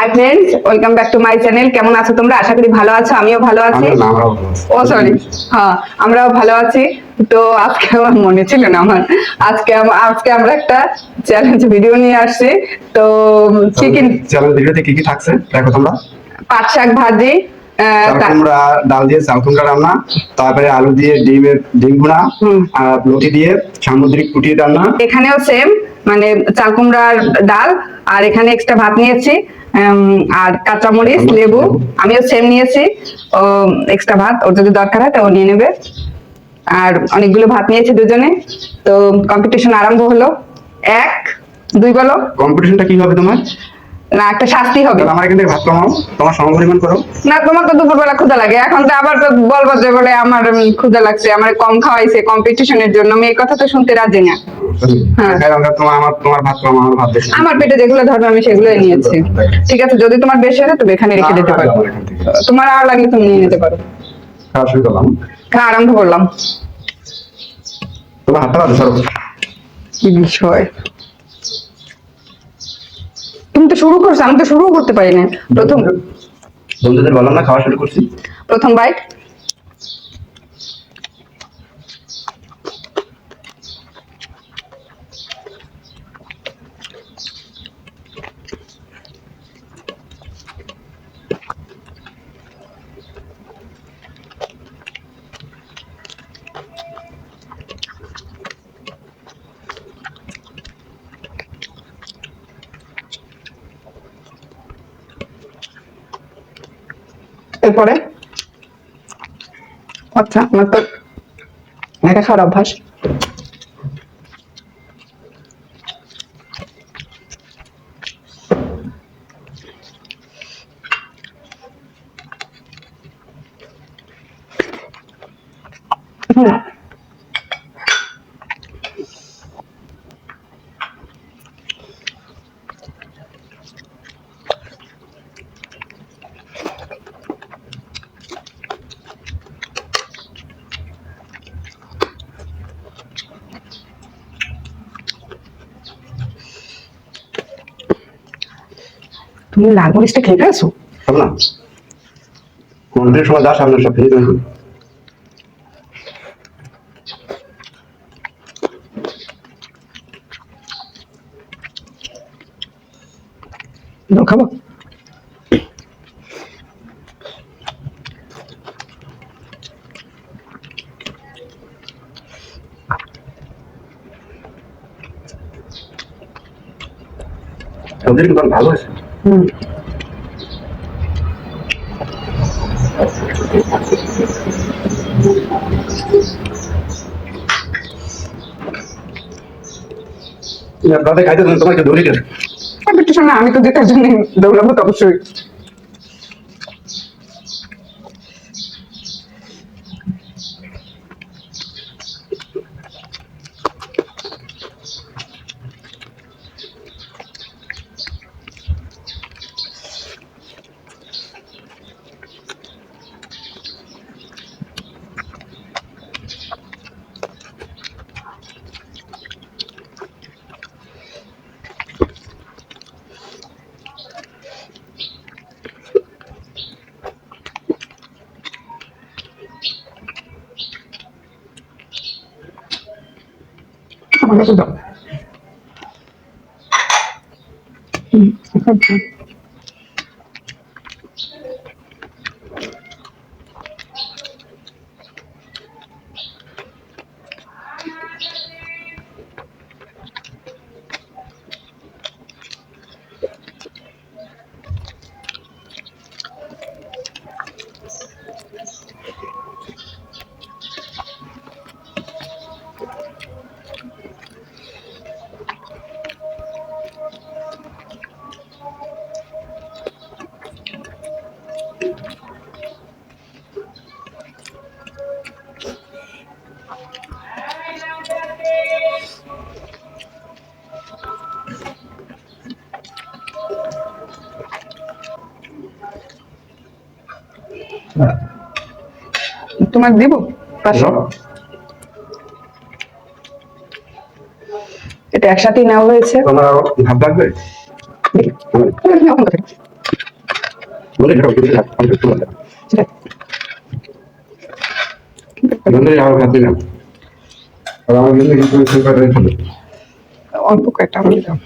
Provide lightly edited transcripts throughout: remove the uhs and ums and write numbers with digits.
Hi friends, welcome back to my channel. কেমন আছো তোমরা? আশা করি ভালো আছো, আমিও ভালো আছি। ও সরি, হ্যাঁ আমরাও ভালো আছি। তো আজকে আমার মনে ছিল না আজকে আমরা একটা চ্যালেঞ্জ ভিডিও নিয়ে আসছি। তো চিকেন চ্যালেঞ্জ ভিডিওতে কি কি থাকছে দেখো তোমরা। পাট শাক ভাজি, চাল কুমড়া ডাল দিয়ে চাল কুমড়া রান্না, তারপরে আলু দিয়ে ডিম ভুনা, আর লতি দিয়ে সামুদ্রিক পুঁটি রান্না। এখানেও সেম, মানে চাল কুমড়ার ডাল, আর এখানে এক্সট্রা ভাত নিয়েছি, আর কাঁচামরিচ লেবু। আমিও সেম নিয়েছি, ও এক্সট্রা ভাত, ওর যদি দরকার হয় তো ও নিয়ে নেবে। আর অনেকগুলো ভাত নিয়েছি দুজনে। তো কম্পিটিশন আরম্ভ হলো। 1 2 বলো। কম্পিটিশনটা কি হবে তোমার? না, একটা শাস্তি হবে। আমার এখান থেকে ভাত কমাও, তোমার সমপরিমাণ করো। না, তোমার তো দুপুরবেলা ক্ষুধা লাগে, এখন তো আবার তো বলবো যে বলে আমার ক্ষুধা লাগছে, আমার কম খাওয়াইছে কম্পিটিশনের জন্য। আমি এই কথা তো শুনতে রাজি না। হ্যাঁ, তোমার ভাত কম, আমার ভাত বেশি। আমার পেটে যেগুলো ধরবে আমি সেগুলোই নিয়েছি। ঠিক আছে, যদি তোমার বেশি হয় তুমি এখানে রেখে দিতে পারো, তোমার আর লাগলে তুমি নিয়ে নিতে পারো। খাওয়া শুরু করলাম। খাওয়া আরম্ভ করলাম। তোমার হাতটা বাজে, সরো। কি বিষয়, তুমি তো শুরু করছো, আমি তো শুরু করতে পারি না। বন্ধুদের বললাম না খাওয়া শুরু করছি। প্রথম বাইট। এরপরে আচ্ছা, আমার তো এটা খাওয়ার অভ্যাস। তুমি লাল মরিচটা খেয়ে ফেলছো? খাবো না, কোনটার সময় যা সামনে সব খেয়ে দেবে। খাবো। ওদের কিন্তু ভালো আছে। রাতে খাইতে তোমাকে ধরে গেছে। কম্পিটিশন না, আমি তো জেতার জন্য দৌড়াবো তো অবশ্যই। আমার কাছে দাও। তোমার দিব পাশে, এটা একসাথেই নেওয়া হয়েছে। তোমার ভাত লাগবে? বলে এটা ওকে দিলাম আমি একটু বললাম বন্ধুরা আর খাতে না আর আমার জন্য কিছু কিছু করে রেখে অল্প কয়েকটা আমি দিলাম।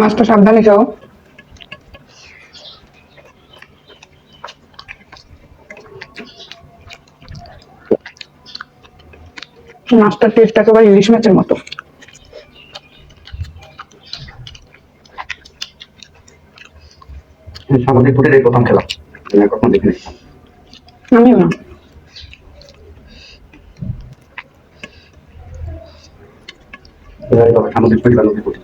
মাছটা সাবধানে খাও। মাছটার টেস্ট একেবারে ইলিশ মাছের মতো। সামুদ্রিক ফুটের এই প্রথম খেলাম কখনো দেখিনি আমিও না। সামুদ্রিক ফুট বা নদী ফুট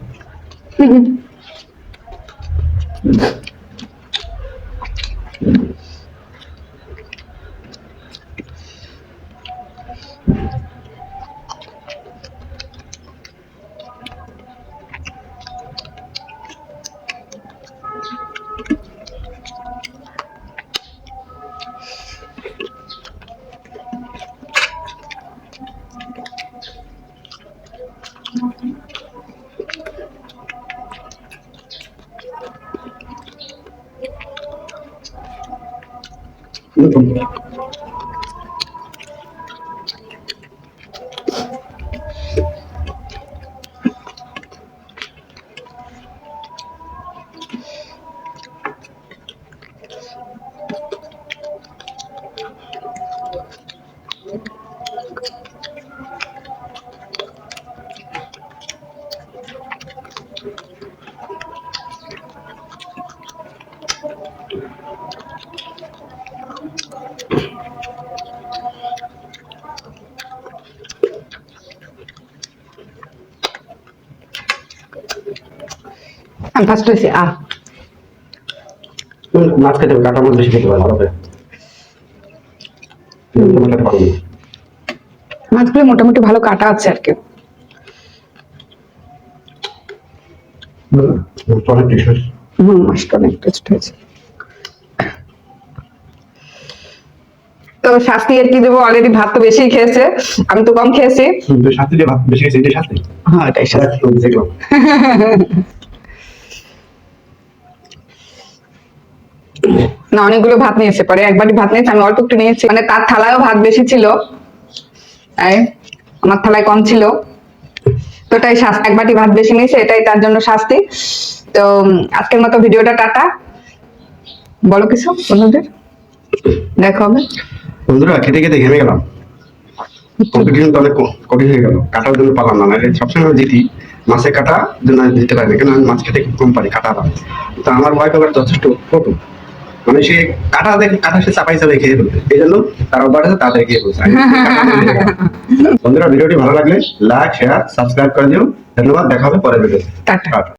আমি ফার্স্ট হয়েছি। মাছ খেতে হবে কাটা মাছ বেশি খেতে হবে ভালো করে মাছগুলো মোটামুটি ভালো কাটা আছে আর কি। অনেক টেস্ট মাছটা অনেক টেস্ট হয়েছে। তো শাস্তি আর কি দেবো, অলরেডি ভাত তো বেশি খেয়েছে, আমি তো কম খেয়েছি। শাস্তি দিয়ে ভাত বেশি খেয়েছে, এটাই শাস্তি। হ্যাঁ এটাই শাস্তি। দেখলাম না অনেকগুলো ভাত নিয়েছে, পরে একবারই ভাত নিয়েছে, আমি অল্প একটু নিয়েছি, মানে তার থালায়ও ভাত বেশি ছিল, আমার থালায় কম ছিল, তো এটাই শাস্তি, এক বাটি ভাত বেশি নিয়েছে, এটাই তার জন্য শাস্তি। তো আজকের মতো ভিডিওটা টাটা, বলো কিছু বন্ধুদের, দেখা হবে। বন্ধুরা খেতে খেতে ঘেমে গেলাম, কম্পিটিশন তো অনেক কঠিন হয়ে গেল, কাটার জন্য পারলাম না, নাহলে সবসময় জিতি, মাছের কাটা জন্য দিতে পারি না, কেন আমি মাছ খেতে খুব কম পারি, কাটা পারি। তো আমার ওয়াইফ আবার যথেষ্ট কটু, মানে সে কাটা দেখে কাটা সে চাপাই চাপাই খেয়ে ফেলবে, এই জন্য তার অভ্যাস আছে তাড়াতাড়ি খেয়ে ফেলছে। বন্ধুরা ভিডিওটি ভালো লাগলে লাইক শেয়ার সাবস্ক্রাইব করে দিও, ধন্যবাদ, দেখা হবে পরের ভিডিও। টাটা।